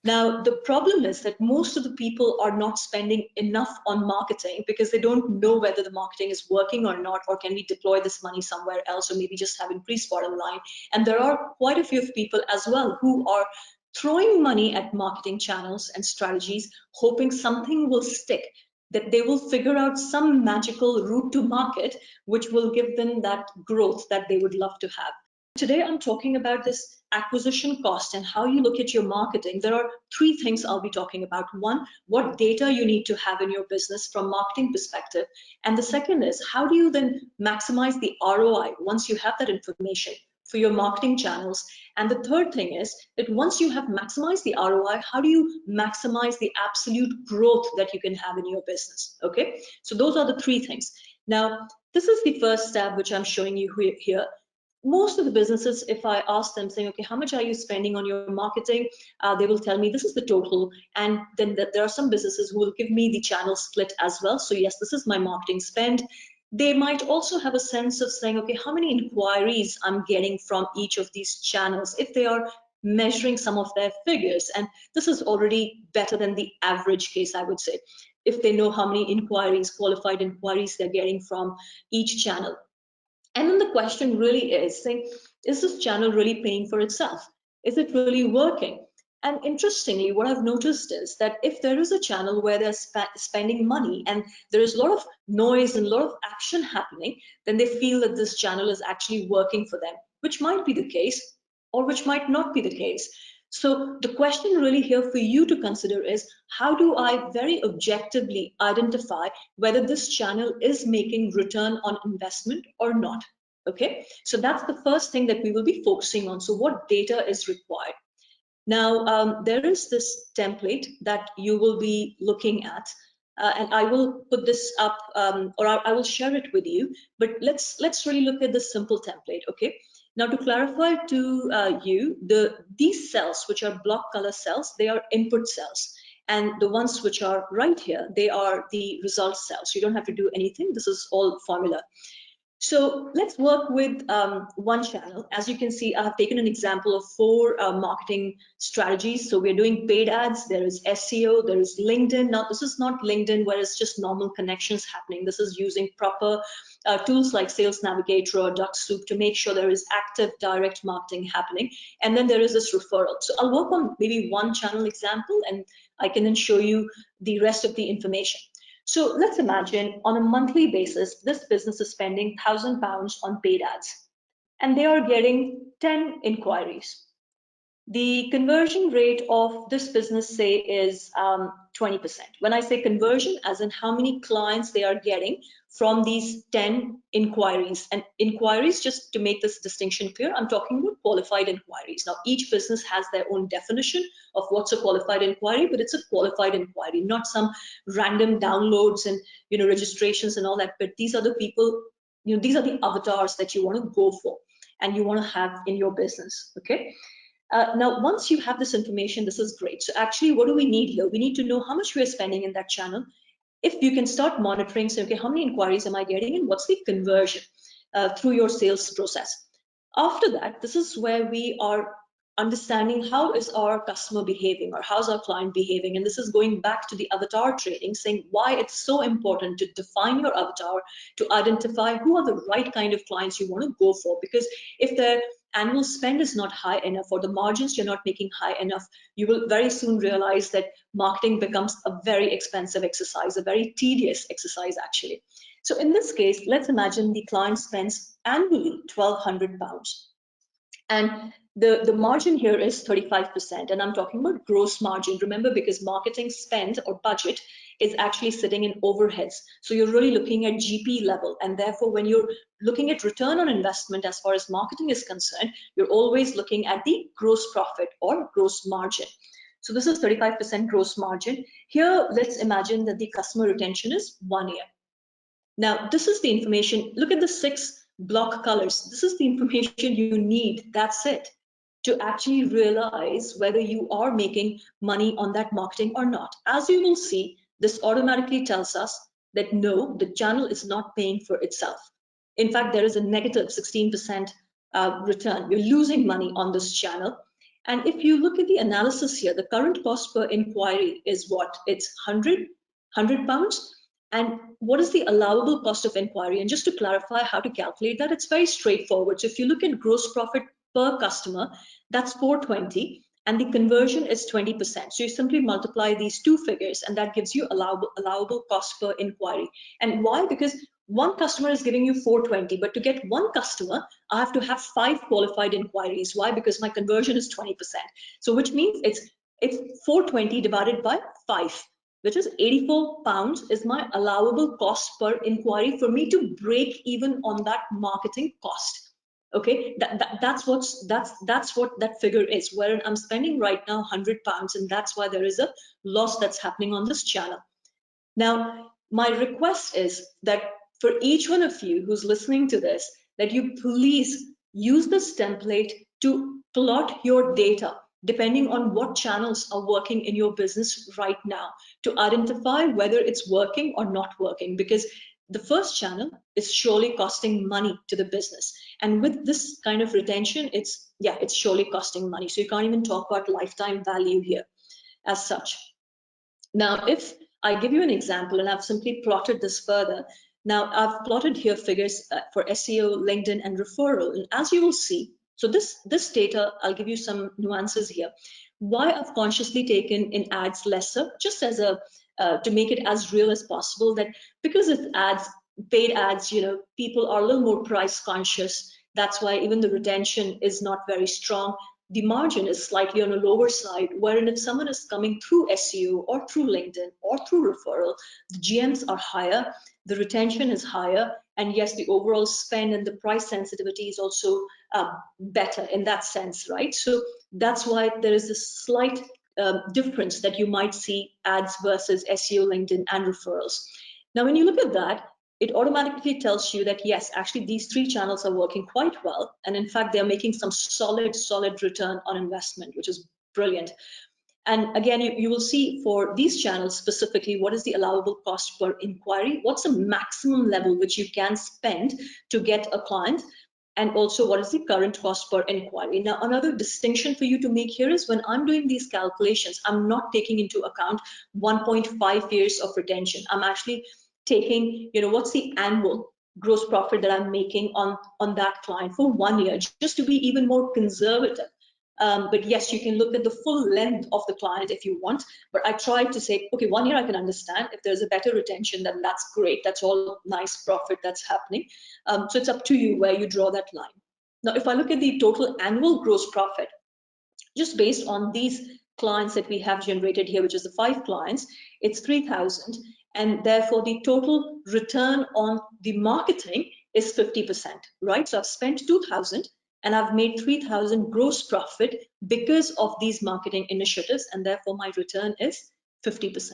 Now, the problem is that most of the people are not spending enough on marketing because they don't know whether the marketing is working or not, or can we deploy this money somewhere else, or maybe just have increased bottom line. And there are quite a few people as well who are throwing money at marketing channels and strategies, hoping something will stick, that they will figure out some magical route to market, which will give them that growth that they would love to have. Today, I'm talking about this acquisition cost and how you look at your marketing. There are three things I'll be talking about. One, what data you need to have in your business from marketing perspective. And the second is, how do you then maximize the ROI once you have that information for your marketing channels? And the third thing is that once you have maximized the ROI, how do you maximize the absolute growth that you can have in your business? Okay, so those are the three things. Now, this is the first tab which I'm showing you here. Most of the businesses, if I ask them saying, okay, how much are you spending on your marketing? They will tell me this is the total. And then there are some businesses who will give me the channel split as well. So yes, this is my marketing spend. They might also have a sense of saying, okay, how many inquiries I'm getting from each of these channels, if they are measuring some of their figures. And this is already better than the average case, I would say, if they know how many inquiries, qualified inquiries they're getting from each channel. And then the question really is saying, is this channel really paying for itself? Is it really working? And interestingly, what I've noticed is that if there is a channel where they're spending money and there is a lot of noise and a lot of action happening, then they feel that this channel is actually working for them, which might be the case or which might not be the case. So the question really here for you to consider is, how do I very objectively identify whether this channel is making return on investment or not? Okay, so that's the first thing that we will be focusing on. So what data is required? Now, there is this template that you will be looking at, and I will put this up, or I will share it with you. But let's really look at this simple template. Okay. Now, to clarify to you, these cells, which are block color cells, they are input cells. And the ones which are right here, they are the result cells. You don't have to do anything. This is all formula. So let's work with one channel. As you can see, I have taken an example of 4 marketing strategies. So we're doing paid ads, there is SEO, there is LinkedIn. Now, this is not LinkedIn where it's just normal connections happening. This is using proper tools like Sales Navigator or DuckSoup to make sure there is active direct marketing happening. And then there is this referral. So I'll work on maybe one channel example, and I can then show you the rest of the information. So let's imagine on a monthly basis, this business is spending £1,000 on paid ads, and they are getting 10 inquiries. The conversion rate of this business, say, is 20%. When I say conversion, as in how many clients they are getting from these 10 inquiries. And inquiries, just to make this distinction clear, I'm talking about qualified inquiries. Now, each business has their own definition of what's a qualified inquiry, but it's a qualified inquiry, not some random downloads and registrations and all that. But these are the people, these are the avatars that you want to go for and you want to have in your business. Okay. Now, once you have this information, this is great. So actually, what do we need here? We need to know how much we are spending in that channel. If you can start monitoring, say, okay, how many inquiries am I getting and what's the conversion through your sales process? After that, this is where we are understanding how is our customer behaving or how's our client behaving. And this is going back to the avatar training, saying why it's so important to define your avatar, to identify who are the right kind of clients you want to go for. Because if their annual spend is not high enough or the margins you're not making high enough, you will very soon realize that marketing becomes a very expensive exercise, a very tedious exercise actually. So in this case, let's imagine the client spends annually £1,200. And the margin here is 35%, and I'm talking about gross margin. Remember, because marketing spend or budget is actually sitting in overheads. So you're really looking at GP level, and therefore when you're looking at return on investment as far as marketing is concerned, you're always looking at the gross profit or gross margin. So this is 35% gross margin. Here, let's imagine that the customer retention is 1 year. Now, this is the information. Look at the 6 block colors. This is the information you need. That's it, to actually realize whether you are making money on that marketing or not. As you will see, this automatically tells us that no, the channel is not paying for itself. In fact, there is a negative 16% return. You're losing money on this channel. And if you look at the analysis here, the current cost per inquiry is what? It's 100 pounds. And what is the allowable cost of inquiry? And just to clarify how to calculate that, it's very straightforward. So if you look at gross profit per customer, that's 420, and the conversion is 20%. So you simply multiply these two figures, and that gives you allowable cost per inquiry. And why? Because one customer is giving you 420, but to get one customer, I have to have 5 qualified inquiries. Why? Because my conversion is 20%. So which means it's 420 divided by 5, which is 84 pounds is my allowable cost per inquiry for me to break even on that marketing cost. Okay, that's what that figure is, where I'm spending right now 100 pounds, and that's why there is a loss that's happening on this channel. Now, my request is that for each one of you who's listening to this, that you please use this template to plot your data depending on what channels are working in your business right now, to identify whether it's working or not working, because the first channel is surely costing money to the business. And with this kind of retention, it's surely costing money. So you can't even talk about lifetime value here as such. Now, if I give you an example, and I've simply plotted this further, now I've plotted here figures for SEO, LinkedIn, and referral. And as you will see, so this data, I'll give you some nuances here. Why I've consciously taken in ads lesser, just as a to make it as real as possible, that because it's ads, paid ads, people are a little more price conscious. That's why even the retention is not very strong. The margin is slightly on a lower side, wherein if someone is coming through SEO or through LinkedIn or through referral, the GMs are higher, the retention is higher, and yes, the overall spend and the price sensitivity is also better in that sense, right? So that's why there is this slight difference that you might see ads versus SEO, LinkedIn, and referrals. Now, when you look at that, it automatically tells you that yes, actually these 3 channels are working quite well. And in fact, they're making some solid return on investment, which is brilliant. And again, you will see for these channels specifically, what is the allowable cost per inquiry? What's the maximum level which you can spend to get a client? And also, what is the current cost per inquiry? Now, another distinction for you to make here is when I'm doing these calculations, I'm not taking into account 1.5 years of retention. I'm actually taking, what's the annual gross profit that I'm making on that client for 1 year, just to be even more conservative. But yes, you can look at the full length of the client if you want. But I tried to say, okay, 1 year I can understand. If there's a better retention, then that's great. That's all nice profit that's happening. So it's up to you where you draw that line. Now, if I look at the total annual gross profit, just based on these clients that we have generated here, which is the 5 clients, it's 3,000. And therefore, the total return on the marketing is 50%, right? So I've spent 2,000 and I've made 3,000 gross profit because of these marketing initiatives, and therefore my return is 50%.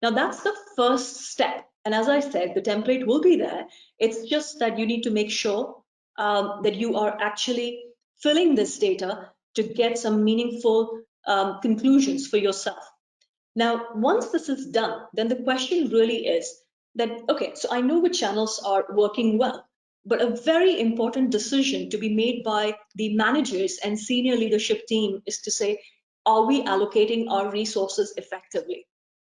Now that's the first step. And as I said, the template will be there. It's just that you need to make sure that you are actually filling this data to get some meaningful conclusions for yourself. Now, once this is done, then the question really is that, okay, so I know which channels are working well, but a very important decision to be made by the managers and senior leadership team is to say, are we allocating our resources effectively?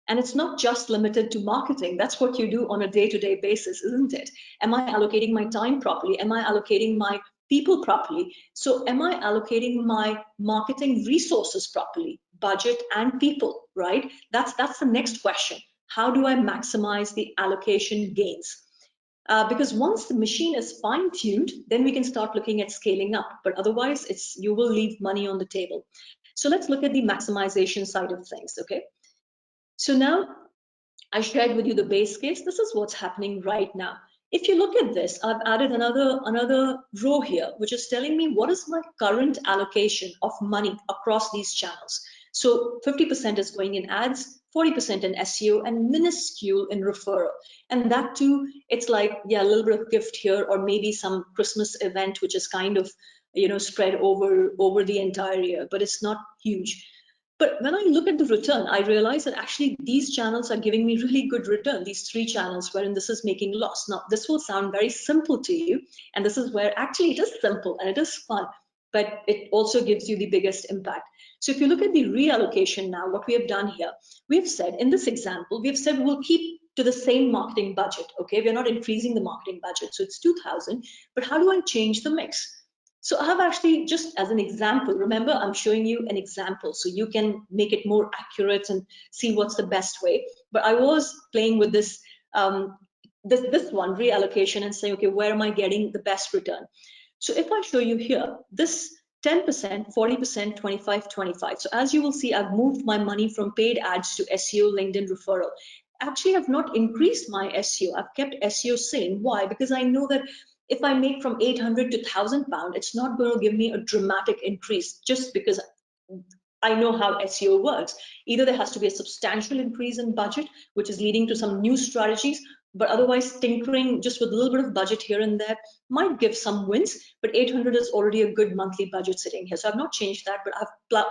And it's not just limited to marketing. That's what you do on a day-to-day basis, isn't it? Am I allocating my time properly? Am I allocating my people properly? So am I allocating my marketing resources properly, budget and people, right? That's the next question. How do I maximize the allocation gains? Because once the machine is fine-tuned, then we can start looking at scaling up. But otherwise, you will leave money on the table. So let's look at the maximization side of things, okay? So now I shared with you the base case. This is what's happening right now. If you look at this, I've added another row here, which is telling me what is my current allocation of money across these channels. So 50% is going in ads, 40% in SEO, and minuscule in referral. And that too, it's like, yeah, a little bit of gift here, or maybe some Christmas event, which is kind of, spread over the entire year, but it's not huge. But when I look at the return, I realize that actually these channels are giving me really good return, these 3 channels wherein this is making loss. Now, this will sound very simple to you, and this is where actually it is simple and it is fun. but it also gives you the biggest impact. So if you look at the reallocation now, what we have done here, we've said in this example, we've said we'll keep to the same marketing budget. Okay, we're not increasing the marketing budget, so it's 2,000. But how do I change the mix? So I have actually, just as an example, remember I'm showing you an example so you can make it more accurate and see what's the best way. But I was playing with this this one reallocation and saying, okay, where am I getting the best return? So if I show you here, this 10%, 40%, 25, 25. So as you will see, I've moved my money from paid ads to SEO, LinkedIn referral. Actually, I've not increased my SEO. I've kept SEO same. Why? Because I know that if I make from 800 to £1,000, it's not going to give me a dramatic increase just because I know how SEO works. Either there has to be a substantial increase in budget, which is leading to some new strategies, but otherwise tinkering just with a little bit of budget here and there might give some wins, but 800 is already a good monthly budget sitting here. So I've not changed that, but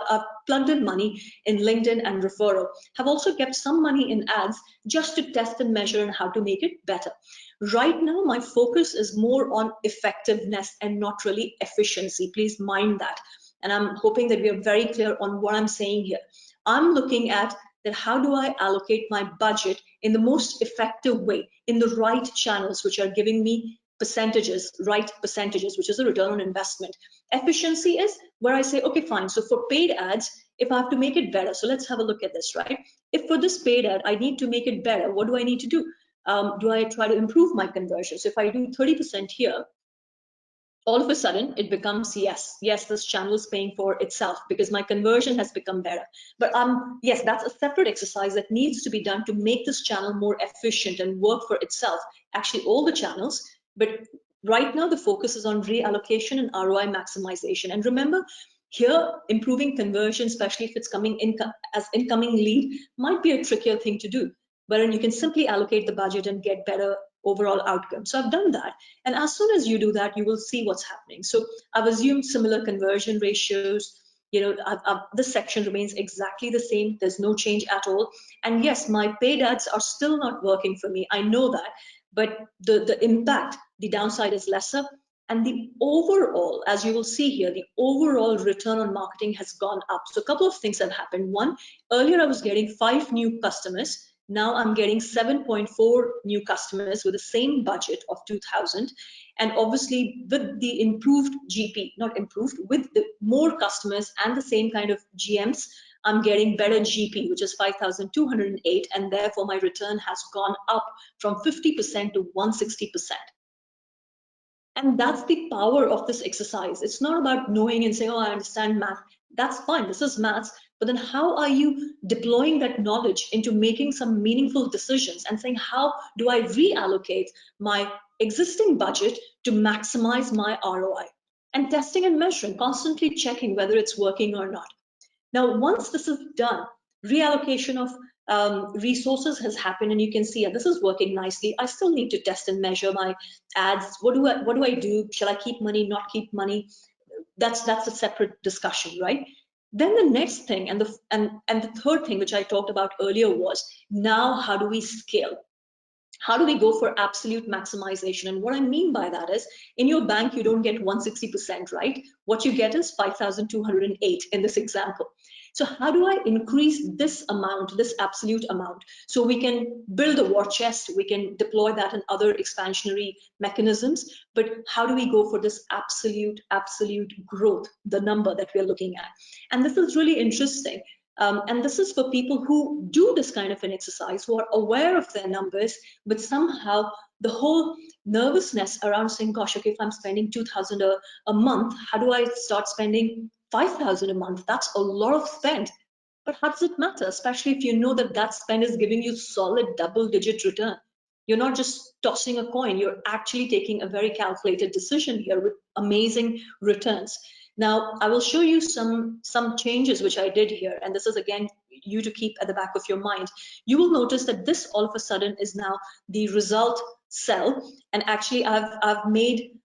I've plugged in money in LinkedIn and referral. Have also kept some money in ads just to test and measure and how to make it better. Right now, my focus is more on effectiveness and not really efficiency. Please mind that. And I'm hoping that we are very clear on what I'm saying here. I'm looking at that how do I allocate my budget in the most effective way, in the right channels, which are giving me percentages, right percentages, which is a return on investment. Efficiency is where I say, okay, fine. So for paid ads, if I have to make it better, so let's have a look at this, right? If for this paid ad, I need to make it better, what do I need to do? Do I try to improve my conversion? So if I do 30% here, all of a sudden it becomes yes, this channel is paying for itself because my conversion has become better. But yes, that's a separate exercise that needs to be done to make this channel more efficient and work for itself, actually all the channels. But right now the focus is on reallocation and ROI maximization. And remember, here improving conversion, especially if it's coming in as incoming lead, might be a trickier thing to do, but then you can simply allocate the budget and get better overall outcome. So I've done that. And as soon as you do that, you will see what's happening. So I've assumed similar conversion ratios. This section remains exactly the same. There's no change at all. And yes, my paid ads are still not working for me. I know that, but the impact, the downside is lesser. And the overall, as you will see here, the overall return on marketing has gone up. So a couple of things have happened. One, earlier I was getting 5 new customers. Now I'm getting 7.4 new customers with the same budget of 2,000. And obviously with the improved GP, not improved, with the more customers and the same kind of GMs, I'm getting better GP, which is 5,208. And therefore my return has gone up from 50% to 160%. And that's the power of this exercise. It's not about knowing and saying, oh, I understand math. That's fine, this is maths. But then how are you deploying that knowledge into making some meaningful decisions and saying, how do I reallocate my existing budget to maximize my ROI? And testing and measuring, constantly checking whether it's working or not. Now, once this is done, reallocation of resources has happened, and you can see this is working nicely. I still need to test and measure my ads. What do I do? Shall I keep money, not keep money? That's a separate discussion, right? Then the next thing and the third thing which I talked about earlier was, now how do we scale? How do we go for absolute maximization? And what I mean by that is, in your bank, you don't get 160%, right? What you get is 5,208 in this example. So how do I increase this amount, this absolute amount, so we can build a war chest, we can deploy that in other expansionary mechanisms, but how do we go for this absolute growth, the number that we're looking at? And this is really interesting. And this is for people who do this kind of an exercise, who are aware of their numbers, but somehow the whole nervousness around saying, gosh, okay, if I'm spending 2,000 a month, how do I start spending 5,000 a month? That's a lot of spend. But how does it matter, especially if you know that that spend is giving you solid double-digit return? You're not just tossing a coin, you're actually taking a very calculated decision here with amazing returns. Now, I will show you some changes which I did here, and this is again you to keep at the back of your mind. You will notice that this all of a sudden is now the result cell, and actually I've made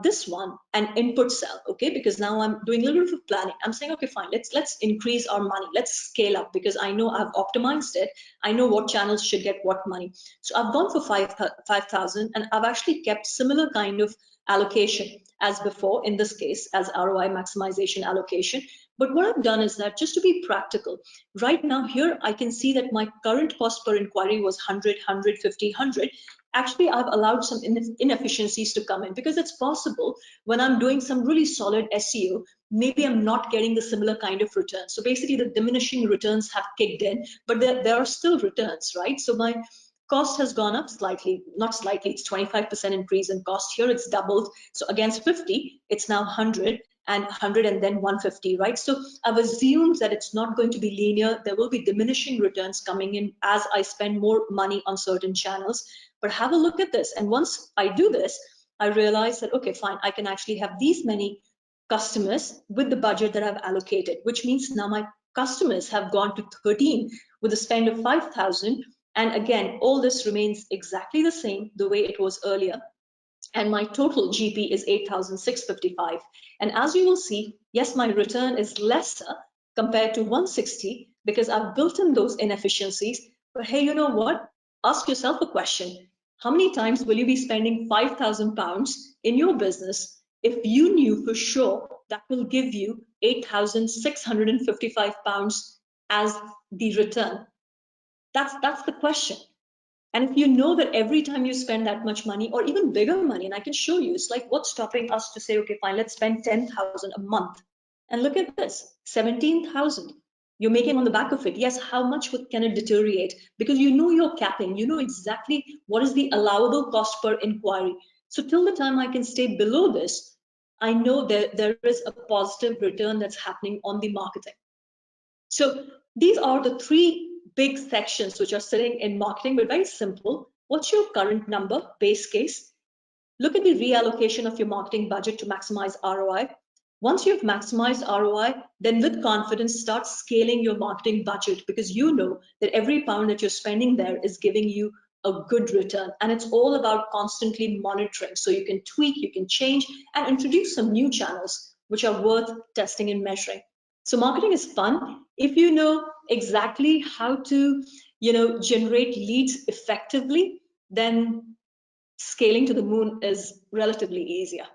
this one an input cell, okay, because now I'm doing a little bit of planning. I'm saying, okay, fine, let's increase our money, let's scale up, because I know I've optimized it. I know what channels should get what money. So I've gone for 5,000, and I've actually kept similar kind of allocation as before, in this case as ROI maximization allocation. But what I've done is that, just to be practical, right now here I can see that my current cost per inquiry was 100, 150, 100. Actually, I've allowed some inefficiencies to come in, because it's possible when I'm doing some really solid SEO, maybe I'm not getting the similar kind of return. So basically the diminishing returns have kicked in, but there are still returns, right? So my cost has gone up slightly, not slightly, it's 25% increase in cost. Here it's doubled. So against 50, it's now 100, and 100 and then 150, right? So I've assumed that it's not going to be linear. There will be diminishing returns coming in as I spend more money on certain channels. But have a look at this. And once I do this, I realize that, okay, fine, I can actually have these many customers with the budget that I've allocated, which means now my customers have gone to 13 with a spend of 5,000. And again, all this remains exactly the same the way it was earlier. And my total GP is 8,655. And as you will see, yes, my return is lesser compared to 160 because I've built in those inefficiencies. But hey, you know what? Ask yourself a question. How many times will you be spending £5,000 in your business if you knew for sure that will give you £8,655 as the return? That's the question. And if you know that every time you spend that much money, or even bigger money, and I can show you, it's like, what's stopping us to say, okay, fine, let's spend 10,000 a month. And look at this, 17,000. You're making on the back of it. Yes, how much can it deteriorate? Because you know your capping, you know exactly what is the allowable cost per inquiry. So till the time I can stay below this, I know there is a positive return that's happening on the marketing. So these are the three big sections which are sitting in marketing, but very simple. What's your current number, base case? Look at the reallocation of your marketing budget to maximize ROI. Once you've maximized ROI, then with confidence, start scaling your marketing budget, because you know that every pound that you're spending there is giving you a good return. And it's all about constantly monitoring. So you can tweak, you can change, and introduce some new channels which are worth testing and measuring. So marketing is fun if you know exactly how to, generate leads effectively. Then scaling to the moon is relatively easier.